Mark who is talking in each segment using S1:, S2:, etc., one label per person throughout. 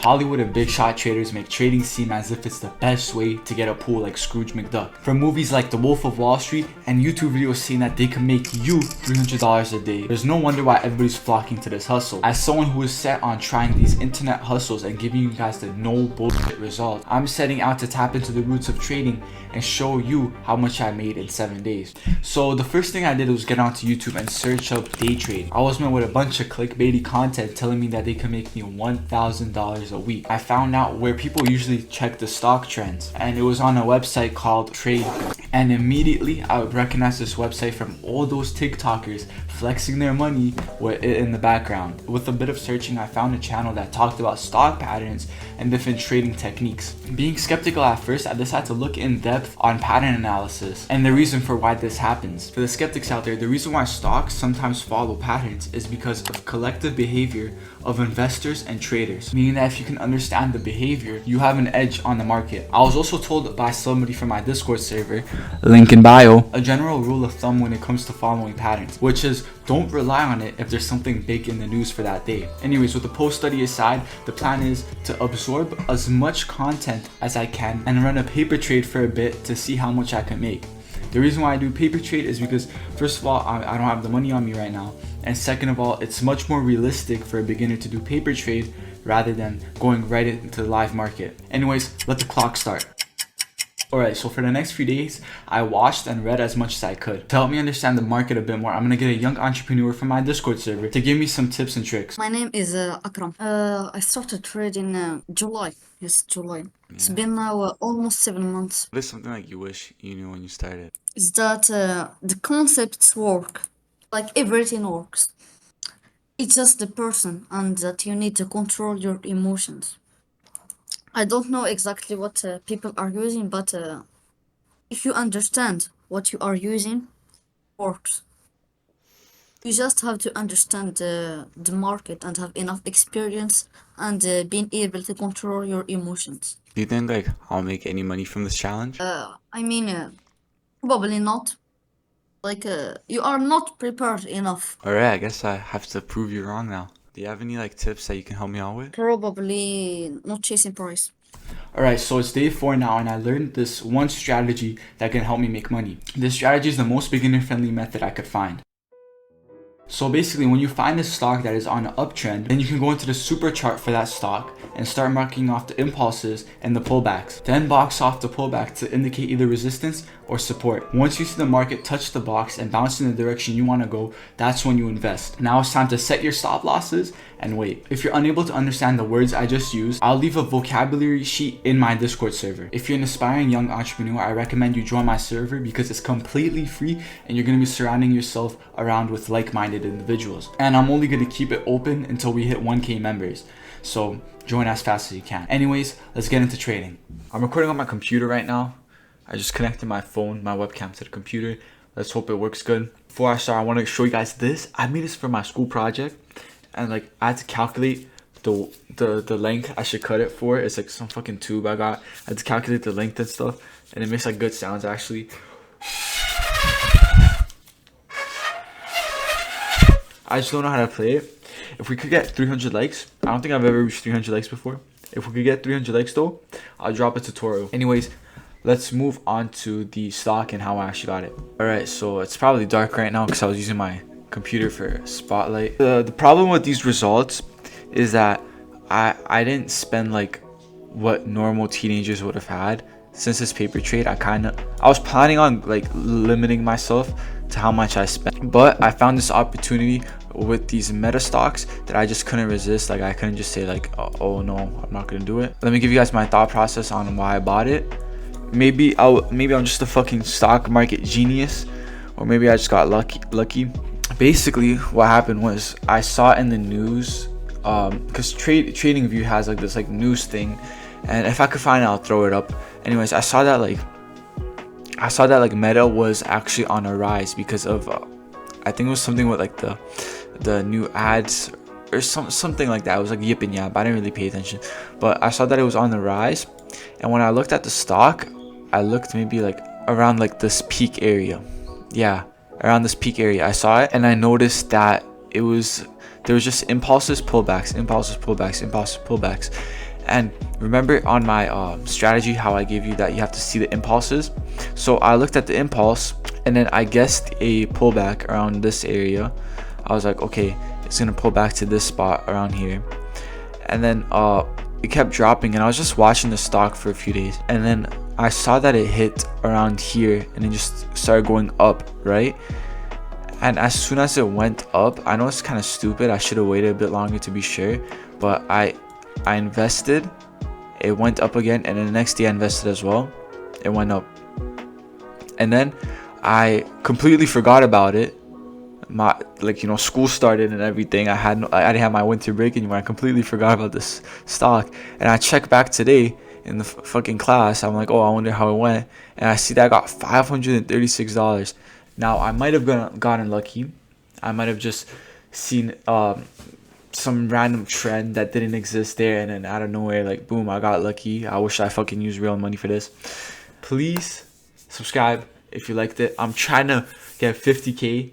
S1: Hollywood and big shot traders make trading seem as if it's the best way to get a pool like Scrooge McDuck. From movies like The Wolf of Wall Street and YouTube videos saying that they can make you $300 a day, there's no wonder why everybody's flocking to this hustle. As someone who is set on trying these internet hustles and giving you guys the no bullshit results, I'm setting out to tap into the roots of trading and show you how much I made in 7 days. So the first thing I did was get onto YouTube and search up day trade. I was met with a bunch of clickbaity content telling me that they can make me $1,000 a week. I found out where people usually check the stock trends, and it was on a website called Trade. And immediately I would recognize this website from all those TikTokers flexing their money with it in the background. With a bit of searching, I found a channel that talked about stock patterns and different trading techniques. Being skeptical at first, I decided to look in depth on pattern analysis and the reason for why this happens. For the skeptics out there, the reason why stocks sometimes follow patterns is because of collective behavior of investors and traders, meaning that if you can understand the behavior, you have an edge on the market. I was also told by somebody from my Discord server, link in bio, a general rule of thumb when it comes to following patterns, which is don't rely on it if there's something big in the news for that day. Anyways, with the post study aside, the plan is to absorb as much content as I can and run a paper trade for a bit to see how much I can make. The reason why I do paper trade is because first of all, I don't have the money on me right now, and second of all, it's much more realistic for a beginner to do paper trade rather than going right into the live market. Anyways, let the clock start. Alright, so for the next few days, I watched and read as much as I could. To help me understand the market a bit more, I'm gonna get a young entrepreneur from my Discord server to give me some tips and tricks.
S2: My name is Akram. I started trading July. Yes, July. It's been now almost 7 months.
S1: What is something like you wish you knew when you started?
S2: Is that the concepts work, like everything works. It's just the person, and that you need to control your emotions. I don't know exactly what people are using, but if you understand what you are using, works. You just have to understand the market and have enough experience and being able to control your emotions.
S1: Do you think like I'll make any money from this challenge?
S2: I mean, probably not. Like, you are not prepared enough.
S1: Alright, I guess I have to prove you wrong now. Do you have any like tips that you can help me out with?
S2: Probably not chasing price.
S1: Alright, so it's day 4 now, and I learned this one strategy that can help me make money. This strategy is the most beginner friendly method I could find. So basically, when you find a stock that is on an uptrend, then you can go into the super chart for that stock and start marking off the impulses and the pullbacks. Then box off the pullback to indicate either resistance or support. Once you see the market touch the box and bounce in the direction you want to go, that's when you invest. Now it's time to set your stop losses and wait. If you're unable to understand the words I just used, I'll leave a vocabulary sheet in my Discord server. If you're an aspiring young entrepreneur, I recommend you join my server because it's completely free and you're going to be surrounding yourself around with like-minded individuals. And I'm only going to keep it open until we hit 1K members. So join as fast as you can. Anyways, let's get into trading. I'm recording on my computer right now. I just connected my phone, my webcam to the computer. Let's hope it works good. Before I start, I want to show you guys this. I made this for my school project, and like I had to calculate the length I should cut it for. It's like some fucking tube I got. I had to calculate the length and stuff, and it makes like good sounds actually. I just don't know how to play it. If we could get 300 likes, I don't think I've ever reached 300 likes before. If we could get 300 likes though, I'll drop a tutorial. Anyways, let's move on to the stock and how I actually got it. Alright, so it's probably dark right now because I was using my computer for spotlight. The problem with these results is that I didn't spend like what normal teenagers would have had. Since this paper trade, I was planning on like limiting myself to how much I spent, but I found this opportunity with these meta stocks that I just couldn't resist. Like I couldn't just say like, oh no, I'm not gonna do it. Let me give you guys my thought process on why I bought it. Maybe I'm just a fucking stock market genius, or maybe I just got lucky. Basically what happened was I saw it in the news, because TradingView has like this like news thing, and if I could find it, I'll throw it up. Anyways, I saw that like Meta was actually on a rise because of I think it was something with like the new ads or something like that. It was like yip and yap. I didn't really pay attention, but I saw that it was on the rise. And when I looked at the stock, I looked maybe like around like this peak area. Yeah, around this peak area. I saw it and I noticed that there was just impulses, pullbacks, impulses, pullbacks, impulses, pullbacks. And remember on my strategy how I gave you that you have to see the impulses? So I looked at the impulse and then I guessed a pullback around this area. I was like, okay, it's gonna pull back to this spot around here. And then it kept dropping, and I was just watching the stock for a few days, and then I saw that it hit around here and it just started going up, right? And as soon as it went up, I know it's kind of stupid, I should have waited a bit longer to be sure, but I invested. It went up again, and then the next day I invested as well. It went up, and then I completely forgot about it. My, like, you know, school started and everything. I didn't have my winter break anymore. I completely forgot about this stock, and I checked back today in the fucking class. I'm like, oh, I wonder how it went, and I see that I got $536. Now I might have gotten lucky. I might have just seen some random trend that didn't exist there, and then out of nowhere, like, boom, I got lucky. I wish I fucking used real money for this. Please subscribe if you liked it. I'm trying to get 50k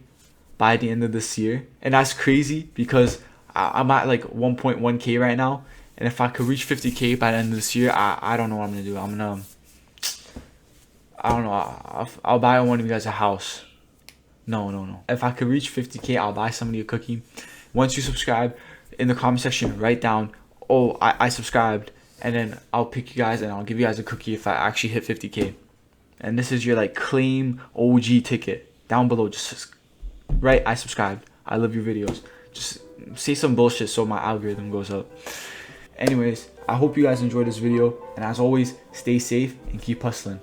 S1: by the end of this year, and that's crazy because I'm at like 1.1k right now, and if I could reach 50k by the end of this year, I don't know what I'm gonna do. I don't know, I'll buy one of you guys a house. No, if I could reach 50k, I'll buy somebody a cookie. Once you subscribe, in the comment section write down, oh, I subscribed, and then I'll pick you guys and I'll give you guys a cookie if I actually hit 50k. And this is your like claim OG ticket. Down below, just write I subscribed, I love your videos. Just say some bullshit so my algorithm goes up. Anyways, I hope you guys enjoyed this video, and as always, stay safe and keep hustling.